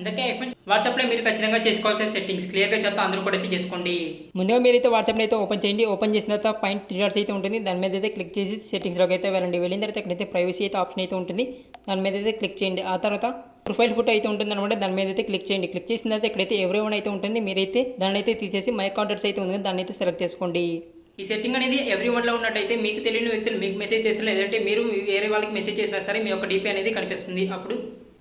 అందుకే ఐఫోన్ వాట్సాప్లో మీరు ఖచ్చితంగా చేసుకోవాల్సిన సెట్టింగ్స్ క్లియర్గా చెప్తా అందరూ కూడా అయితే చేసుకోండి. ముందుగా మీరైతే వాట్సాప్ని అయితే ఓపెన్ చేయండి. ఓపెన్ చేసిన తర్వాత పైన 3 డాట్స్ అయితే ఉంటుంది. దాని మీద అయితే క్లిక్ చేసి సెట్టింగ్స్లోకి అయితే వెళ్ళండి. వెళ్ళిన తర్వాత ఇక్కడైతే ప్రైవసీ అయితే ఆప్షన్ అయితే ఉంటుంది. దాని మీద అయితే క్లిక్ చేయండి. ఆ తర్వాత ప్రొఫైల్ ఫోటో అయితే ఉంటుంది అనమాట. దాని మీద అయితే క్లిక్ చేయండి. క్లిక్ చేసిన తర్వాత ఇక్కడైతే ఎవ్రీవన్ అయితే ఉంటుంది. మీరైతే దాన్ని అయితే తీసేసి మై కాంటాక్ట్స్ అయితే ఉంది, దాన్ని అయితే సెలెక్ట్ చేసుకోండి. ఈ సెట్టింగ్ అనేది ఎవ్రీ వన్లో ఉన్నట్టయితే మీకు తెలియని వ్యక్తులు మీకు మెసేజ్ చేసినా లేదంటే మీరు వేరే వాళ్ళకి మెసేజ్ చేసినా సరే మీ యొక్క డీపీ అనేది కనిపిస్తుంది. అప్పుడు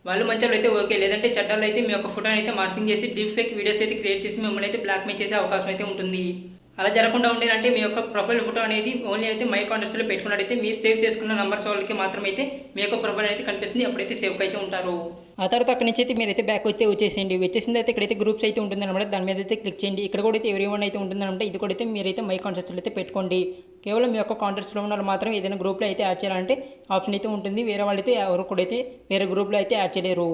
వాళ్ళు మంచిలో అయితే ఓకే, లేదంటే చెడ్డలో అయితే మీ యొక్క ఫోటోని అయితే మార్పింగ్ చేసి డీప్ ఫేక్ వీడియోస్ అయితే క్రియేట్ చేసి మిమ్మల్ని అయితే బ్లాక్మెయిల్ చేసే అవకాశం అయితే ఉంటుంది. అలా జరగకుండా ఉండేదంటే మీ యొక్క ప్రొఫైల్ ఫోటో అనేది ఓన్లీ అయితే మై కాంటాక్ట్స్లో పెట్టుకున్నట్టయితే మీరు సేవ్ చేసుకున్న నంబర్స్ వాళ్ళకి మాత్రమే అయితే మీ యొక్క ప్రొఫైల్ అయితే కనిపిస్తుంది. అప్పుడైతే సేవ్ అయితే ఉంటారు. ఆ తర్వాత అక్కడి నుంచి అయితే మీరైతే బ్యాక్ అయితే వచ్చేసేయండి. వచ్చేసింది అయితే ఇక్కడైతే గ్రూప్స్ అయితే ఉంటుందన్నమాట. దాని మీద అయితే క్లిక్ చేయండి. ఇక్కడ కూడా అయితే ఎవరీవన్ అయితే ఉంటుందన్నమాట. ఇది కూడా అయితే మీరైతే మై కాంటాక్ట్స్లో అయితే పెట్టుకోండి. కేవలం మీ యొక్క కాంటాక్ట్స్లో ఉన్న వాళ్ళు మాత్రం ఏదైనా గ్రూప్లో అయితే యాడ్ చేయాలంటే ఆప్షన్ అయితే ఉంటుంది. వేరే వాళ్ళు అయితే ఎవరు కూడా అయితే వేరే గ్రూప్లో అయితే యాడ్ చేయలేరు.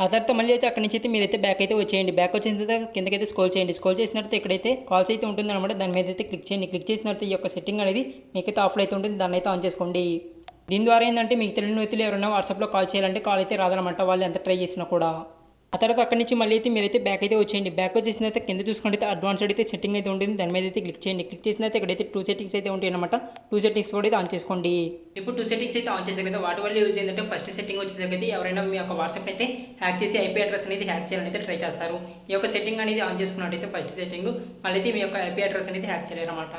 ఆ తర్వాత మళ్ళీ అయితే అక్కడి నుంచి అయితే మీరైతే బ్యాక్ అయితే వచ్చేయండి. బ్యాక్ వచ్చిన తర్వాత కిందకైతే స్క్రోల్ చేయండి. స్క్రోల్ చేసిన తర్వాత ఇక్కడైతే కాల్స్ అయితే ఉంటుందన్నమాట. దాని మీద అయితే క్లిక్ చేయండి. క్లిక్ చేసిన తర్వాత ఈ యొక్క సెట్టింగ్ అనేది మీకైతే ఆఫ్లో అయితే ఉంటుంది. దాన్ని అయితే ఆన్ చేసుకోండి. దీని ద్వారా ఏంటంటే మీకు తెలియని వ్యక్తులు ఎవరైనా వాట్సాప్లో కాల్ చేయాలంటే కాల్ అయితే రాదనమాట, వాళ్ళు ఎంత ట్రై చేసినా కూడా. ఆ తర్వాత అక్కడి నుంచి మళ్ళీ అయితే మీరైతే బ్యాక్ అయితే వచ్చేయండి. బ్యాక్ వచ్చేసిన తర్వాత కింద చూసుకుంటే అడ్వాన్స్డ్ అయితే సెట్టింగ్ అయితే ఉంటుంది. దాని మీద అయితే క్లిక్ చేయండి. క్లిక్ చేసిన తర్వాత ఇక్కడైతే 2 సెట్టింగ్స్ అయితే ఉంటాయి అనమాట. 2 సెట్టింగ్స్ కూడా అయితే ఆన్ చేసుకోండి. ఇప్పుడు 2 సెట్టింగ్స్ అయితే ఆన్ చేశారు కదా, వాటి వల్ల యూజ్ ఏంటంటే ఫస్ట్ సెట్టింగ్ వచ్చేసరికి ఎవరైనా మీ యొక్క వాట్సాప్ అయితే హ్యాక్ చేసి ఐపీ అడ్రస్ అనేది హ్యాక్ చేయాలని అయితే ట్రై చేస్తారు. ఈ యొక్క సెట్టింగ్ అనేది ఆన్ చేసుకున్నట్టయితే ఫస్ట్ సెట్టింగ్ మళ్ళీ అయితే మీ యొక్క ఐపీ అడ్రస్ అనేది హ్యాక్ చేయలేరు అనమాట.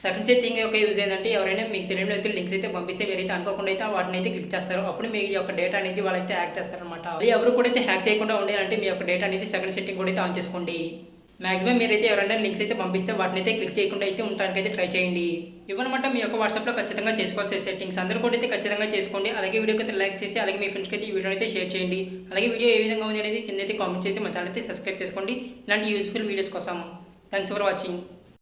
సెకండ్ సెట్టింగ్ యొక్క యూజ్ ఏంటంటే ఎవరైనా మీకు తెలియని వ్యక్తులు లింక్స్ అయితే పంపిస్తే మీరైతే అనుకోకుండా అయితే వాటిని అయితే క్లిక్ చేస్తారు. అప్పుడు మీ యొక్క డేటా అనేది వాళ్ళైతే హ్యాక్ చేస్తారనమాట. ఎవరు కూడా అయితే హ్యాక్ చేయకుండా ఉండాలంటే మీ యొక్క డేటా అనేది సెకండ్ సెట్టింగ్ కూడా అయితే ఆన్ చేసుకోండి. మాక్సిమం మీరైతే ఎవరైనా లింక్స్ అయితే పంపిస్తే వాటిని అయితే క్లిక్ చేయకుండా అయితే ఉండడానికి అయితే ట్రై చేయండి. ఇవన్నమాట మీ యొక్క వాట్సాప్లో ఖచ్చితంగా చేసుకోవాల్సిన సెట్టింగ్స్. అందరూ కూడా అయితే ఖచ్చితంగా చేసుకోండి. అలాగే వీడియోకి అయితే లైక్ చేసి అలాగే మీ ఫ్రెండ్స్కి అయితే ఈ వీడియోని అయితే షేర్ చేయండి. అలాగే వీడియో ఏ విధంగా ఉంది అనేది కింద అయితే కామెంట్ చేసి మా ఛానల్ అయితే సబ్స్క్రైబ్ చేసుకోండి ఇలాంటి యూస్ఫుల్ వీడియోస్ కోసం. Thanks for watching.